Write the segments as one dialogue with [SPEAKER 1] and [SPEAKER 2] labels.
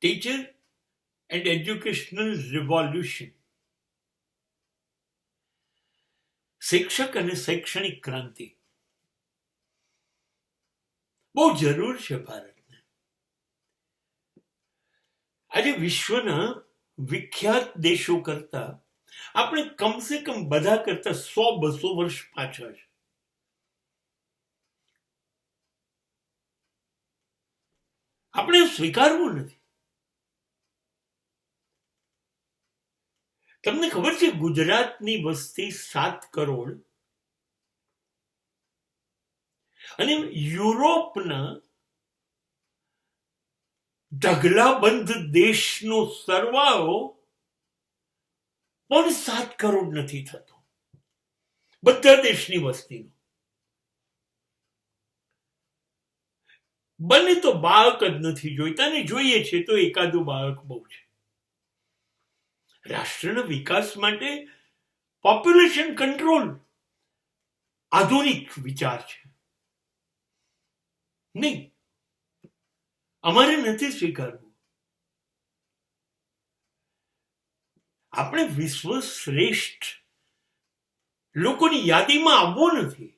[SPEAKER 1] Teacher and educational revolution. શિક્ષક અને શૈક્ષણિક ક્રાંતિ બહુ જરૂર છે ભારતને. આજે વિશ્વના વિખ્યાત દેશો કરતા આપણે કમસે કમ બધા કરતા 100-200 વર્ષ પાછળ છે. આપણે સ્વીકારવું નથી. તમને ખબર છે ગુજરાતની વસ્તી 7 કરોડ અને યુરોપના ઢગલાબંધ દેશનો સરવાળો પણ 7 કરોડ નથી થતો, બધા દેશની વસ્તીનો. બને તો બાળક જ નથી જોઈતા, ને જોઈએ છે તો એકાદું બાળક બહુ છે. રાષ્ટ્રના વિકાસ માટે પોપ્યુલેશન કંટ્રોલ આધુનિક વિચાર છે. નહીં, અમારે નથી સ્વીકારવું. આપણે વિશ્વ શ્રેષ્ઠ લોકોની યાદીમાં આવવું નથી,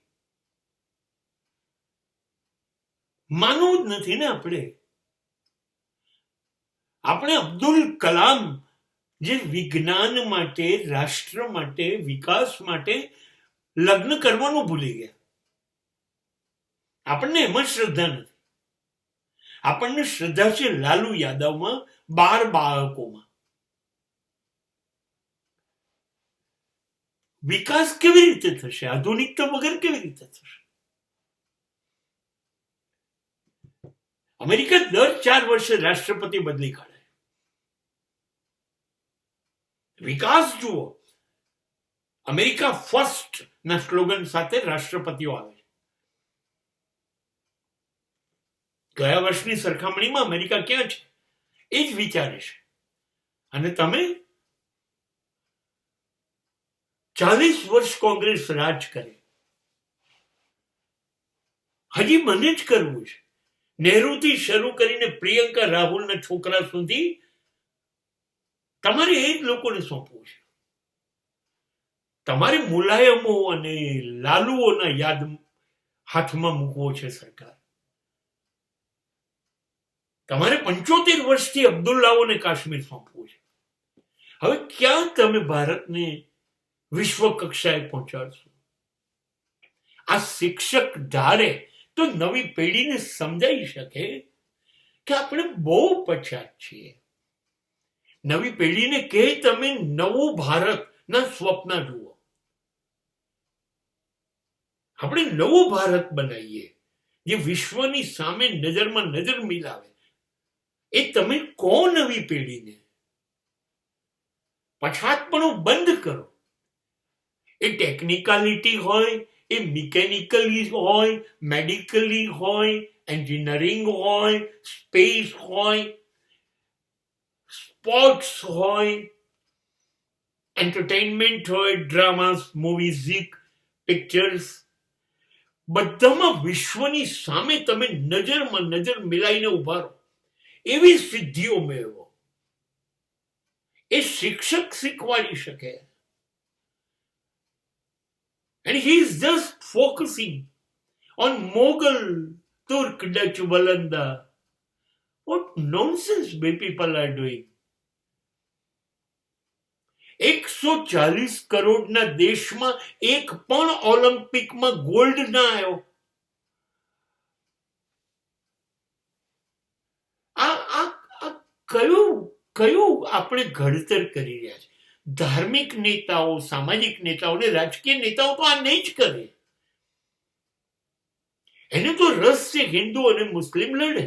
[SPEAKER 1] માનવું જ નથી ને. આપણે અબ્દુલ કલામ જે વિજ્ઞાન માટે, રાષ્ટ્ર માટે, વિકાસ માટે લગ્ન કરવાનું ભૂલી ગયા. આપણને એમાં શ્રદ્ધા નથી. આપણને શ્રદ્ધા છે લાલુ યાદવમાં, 12 બાળકોમાં. વિકાસ કેવી રીતે થશે? આધુનિકતા વગર કેવી રીતે થશે? અમેરિકા દર 4 વર્ષે રાષ્ટ્રપતિ બદલી કાઢે. વિકાસ જુઓ. અમેરિકા ફર્સ્ટ ના સ્લોગન સાથે રાષ્ટ્રપતિઓ આવે છે. ગયા વર્ષની સરખામણીમાં અમેરિકા ક્યાં છે એ જ વિચારે છે. અને તમે 40 વર્ષ કોંગ્રેસ રાજ કરે, હજી મને જ કરવું છે. નહેરુથી શરૂ કરીને પ્રિયંકા રાહુલના છોકરા સુધી તમારે એ જ લોકોને સોંપવું છે. તમારે મુલાયમો અને લાલુઓના યાદ હાથમાં મૂકવો છે સરકાર. તમારે 75 વર્ષથી અબ્દુલ્લાઓને કાશ્મીર સોંપવું છે. હવે ક્યાં તમે ભારતને વિશ્વ કક્ષાએ પહોંચાડશો? આ શિક્ષક ધારે તો નવી પેઢીને સમજાઈ શકે કે આપણે બહુ પછાત છીએ. નવી પેઢીને કે તમે નવું ભારતના સ્વપ્ન જુઓ. આપણે નવું ભારત બનાવીએ જે વિશ્વની સામે નજરમાં નજર મિલાવે. એ તમે કહો નવી પેઢીને. પછાતપણું બંધ કરો. એ ટેકનિકાલિટી હોય, એ મિકેનિકલી હોય, મેડિકલી હોય, એન્જિનિયરિંગ હોય, સ્પેસ હોય, સ્પોર્ટ્સ હોય, એન્ટરટેનમેન્ટ હોય, ડ્રામાસ, મૂવીઝ, પિક્ચર્સ, બધામાં વિશ્વની સામે તમે નજરમાં નજર મિલાઈને ઉભા રહો. એવી સિદ્ધિઓ મેળવો. એ શિક્ષક શીખવાડી શકે. And he is just focusing on Mughal, Turk, Dutch, Walanda. What nonsense we people are doing. 140 કરોડના દેશમાં એક પણ ઓલિમ્પિકમાં ગોલ્ડ ના આવ્યો. આ કયું આપણે ઘડતર કરી રહ્યા છે? ધાર્મિક નેતાઓ, સામાજિક નેતાઓ ને રાજકીય નેતાઓ તો આ નહીં જ કરે. એને તો રસ છે હિન્દુ અને મુસ્લિમ લડે.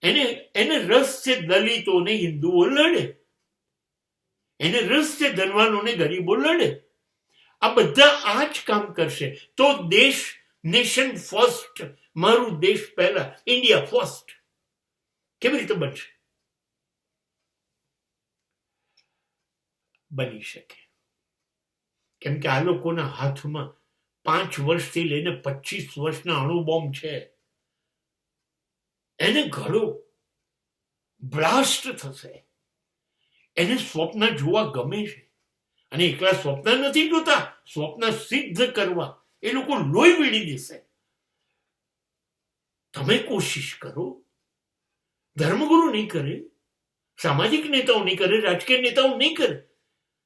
[SPEAKER 1] એને રસ છે દલિતો ને હિન્દુઓ લડે. એને રસ છે ધનવાનોને ગરીબો લડે. આ બધા આ જ કામ કરશે તો દેશ, નેશન ફર્સ્ટ, મારું દેશ પહેલા, ઇન્ડિયા ફર્સ્ટ કેવી રીતે બનશે? બની શકે. કેમ કે આ લોકોના હાથમાં 5 વર્ષથી લઈને 25 વર્ષના અણુબોમ્બ છે. એને ઘડો. બ્લાસ્ટ થશે. એને સ્વપ્ન જોવા ગમે છે, અને એકલા સ્વપ્ન નથી જોતા, સ્વપ્ન સિદ્ધ કરવા એ લોકો લોહી વીડી દેશે. તમે કોશિશ કરો. ધર્મગુરુ નહીં કરે, સામાજિક નેતાઓ નહીં કરે, રાજકીય નેતાઓ નહીં કરે,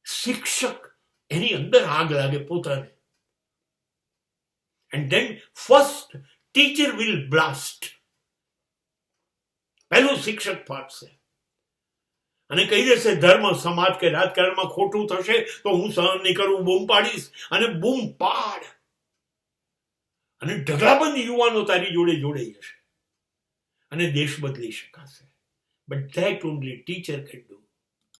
[SPEAKER 1] શિક્ષક એની અંદર આગ લાગે પોતાને. And then first teacher will blast. પહેલું શિક્ષક ફાટશે અને કહી દેશે ધર્મ, સમાજ કે રાજકારણમાં ખોટું થશે તો હું સહન નહીં કરું, બૂમ પાડીશ. અને બૂમ પાડ, અને ઢગલાબંધ યુવાનો તારી જોડે જોડાઈ જશે અને દેશ બદલી શકાશે. But that only teacher can do.